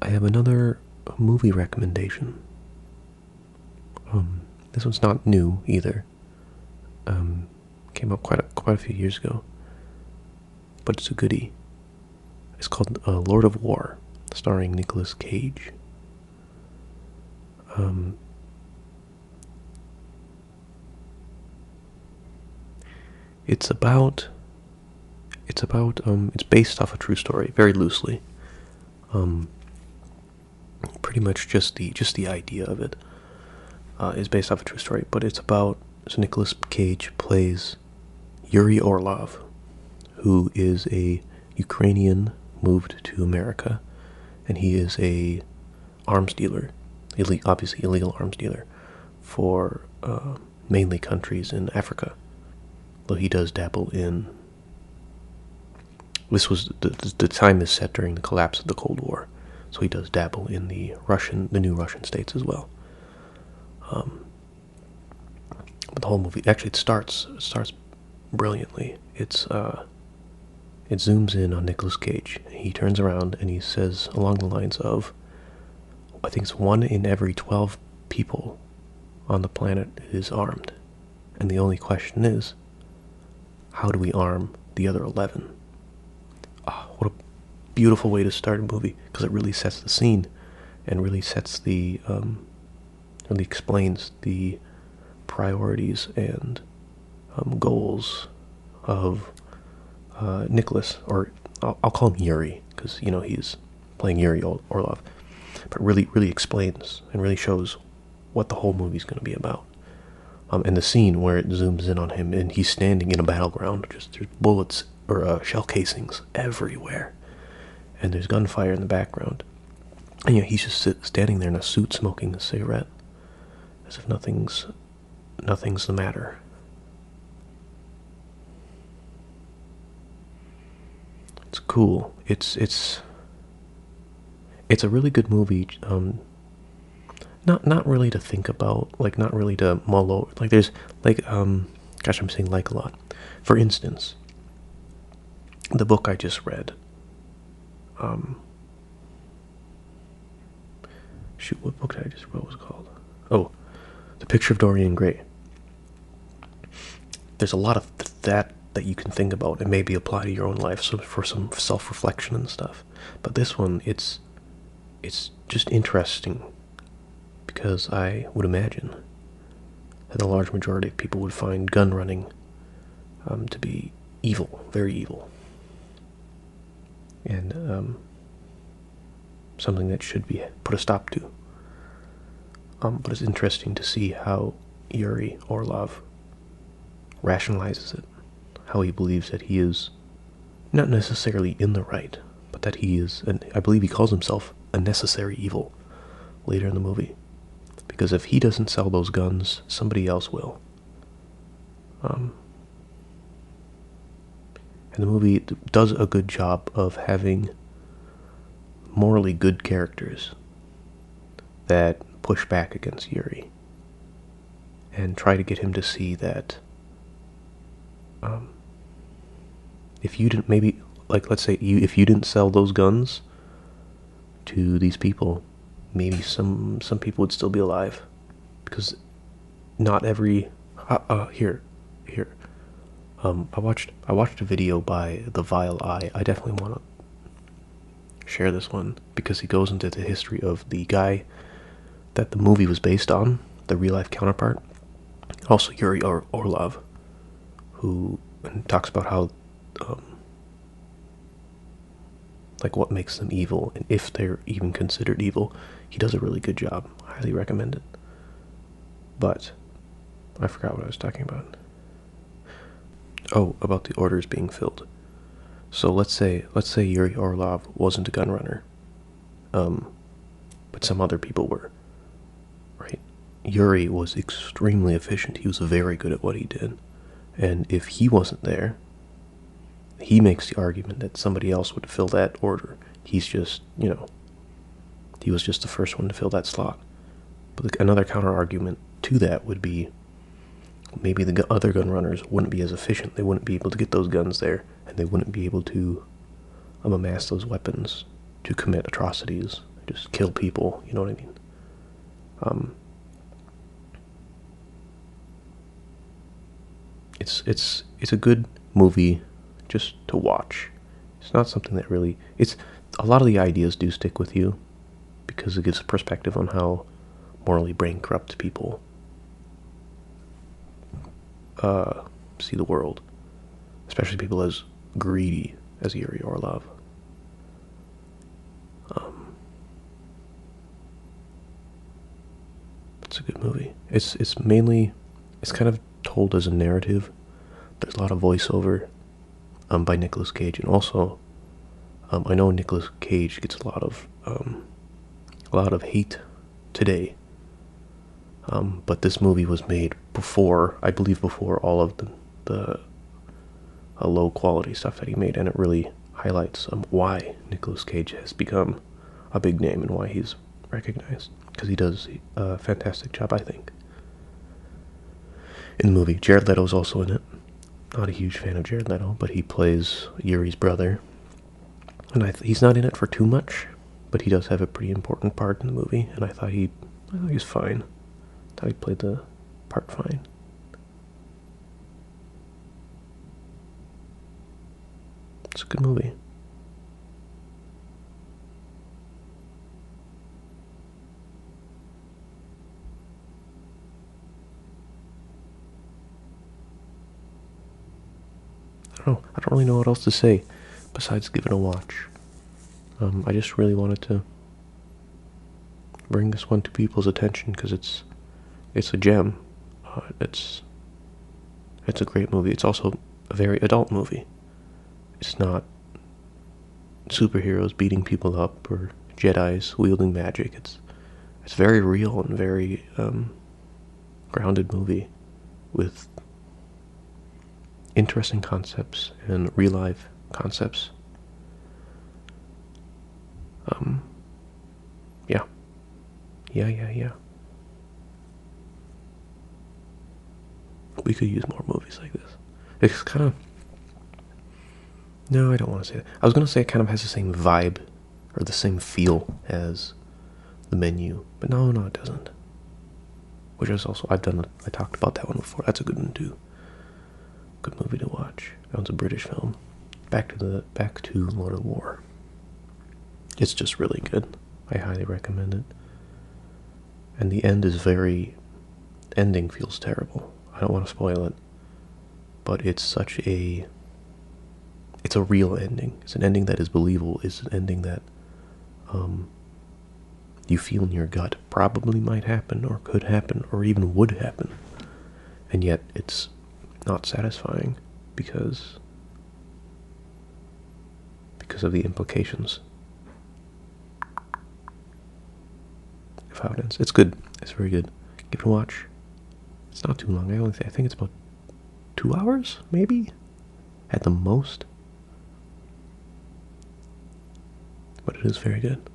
I have another movie recommendation. This one's not new either. Came out quite a few years ago, but it's a goodie. It's called Lord of War, starring Nicolas Cage. It's based off a true story, very loosely. Pretty much just the idea of it is based off a true story, but it's about, so Nicolas Cage plays Yuri Orlov, who is a Ukrainian moved to America, and he is a arms dealer, obviously illegal arms dealer, for mainly countries in Africa. Though he does dabble in. This was the time is set during the collapse of the Cold War, so he does dabble in the new Russian states as well. But the whole movie actually it starts brilliantly. It zooms in on Nicolas Cage. He turns around and he says along the lines of, I think it's 1 in every 12 people on the planet is armed, and the only question is, how do we arm the other 11? Oh, what a beautiful way to start a movie, because it really sets the scene and really sets really explains the priorities and goals of Nicholas, or I'll call him Yuri, because he's playing Yuri Orlov, but really explains and really shows what the whole movie's going to be about. And the scene where it zooms in on him and he's standing in a battleground, just there's bullets or shell casings everywhere, and there's gunfire in the background, and he's just standing there in a suit smoking a cigarette, as if nothing's the matter. It's cool. It's a really good movie. Not really to think about, like not really to mull over. Like there's gosh, I'm saying like a lot. For instance, the book I just read. Shoot, what book did I just read? What was it called? Oh, The Picture of Dorian Gray. There's a lot of that you can think about and maybe apply to your own life, so for some self-reflection and stuff. But this one, it's just interesting, because I would imagine that the large majority of people would find gun running to be evil, very evil, and something that should be put a stop to. But it's interesting to see how Yuri Orlov rationalizes it, how he believes that he is not necessarily in the right, but that he is, and I believe he calls himself, a necessary evil later in the movie. Because if he doesn't sell those guns, somebody else will. And the movie does a good job of having morally good characters that push back against Yuri and try to get him to see that if you didn't, maybe, like, let's say if you didn't sell those guns to these people, maybe some people would still be alive, because not every here I watched a video by TheVileEye. I definitely want to share this one, because he goes into the history of the guy that the movie was based on, the real life counterpart, also Yuri Orlov, who talks about how like what makes them evil, and if they're even considered evil. He does a really good job. I highly recommend it. But I forgot what I was talking about. Oh, about the orders being filled. So let's say Yuri Orlov wasn't a gun runner, but some other people were, right? Yuri was extremely efficient. He was very good at what he did, and if he wasn't there, he makes the argument that somebody else would fill that order. He's just, he was just the first one to fill that slot. But another counter argument to that would be, maybe the other gun runners wouldn't be as efficient. They wouldn't be able to get those guns there, and they wouldn't be able to amass those weapons to commit atrocities just kill people. You know what I mean? It's a good movie just to watch. It's not something that really, it's a lot of the ideas do stick with you because it gives perspective on how morally bankrupt people see the world, especially people as greedy as Yuri Orlov. It's a good movie. It's mainly, it's kind of told as a narrative. There's a lot of voiceover by Nicolas Cage, and also I know Nicolas Cage gets a lot of hate today. But this movie was made before, I believe, before all of the low quality stuff that he made, and it really highlights why Nicolas Cage has become a big name and why he's recognized, because he does a fantastic job, I think, in the movie. Jared Leto's also in it. Not a huge fan of Jared Leto, but he plays Yuri's brother, and he's not in it for too much, but he does have a pretty important part in the movie, and I thought he was fine. I thought he played the part fine. It's a good movie. I don't really know what else to say besides give it a watch. I just really wanted to bring this one to people's attention because it's a gem. It's a great movie. It's also a very adult movie. It's not superheroes beating people up or Jedis wielding magic. It's very real and very grounded movie with interesting concepts and real life concepts. Yeah. We could use more movies like this. It's kind of... No, I don't want to say that. I was going to say it kind of has the same vibe or the same feel as The Menu, but no, it doesn't. Which is also, I talked about that one before. That's a good one too. Good movie to watch. That one's a British film. Back to Lord of War. It's just really good. I highly recommend it. And the ending feels terrible. I don't want to spoil it, but it's a real ending. It's an ending that is believable. It's an ending that you feel in your gut probably might happen or could happen or even would happen. And yet it's not satisfying because of the implications of how it ends. It's good. It's very good. Give it a watch. It's not too long. I think it's about 2 hours, maybe, at the most. But it is very good.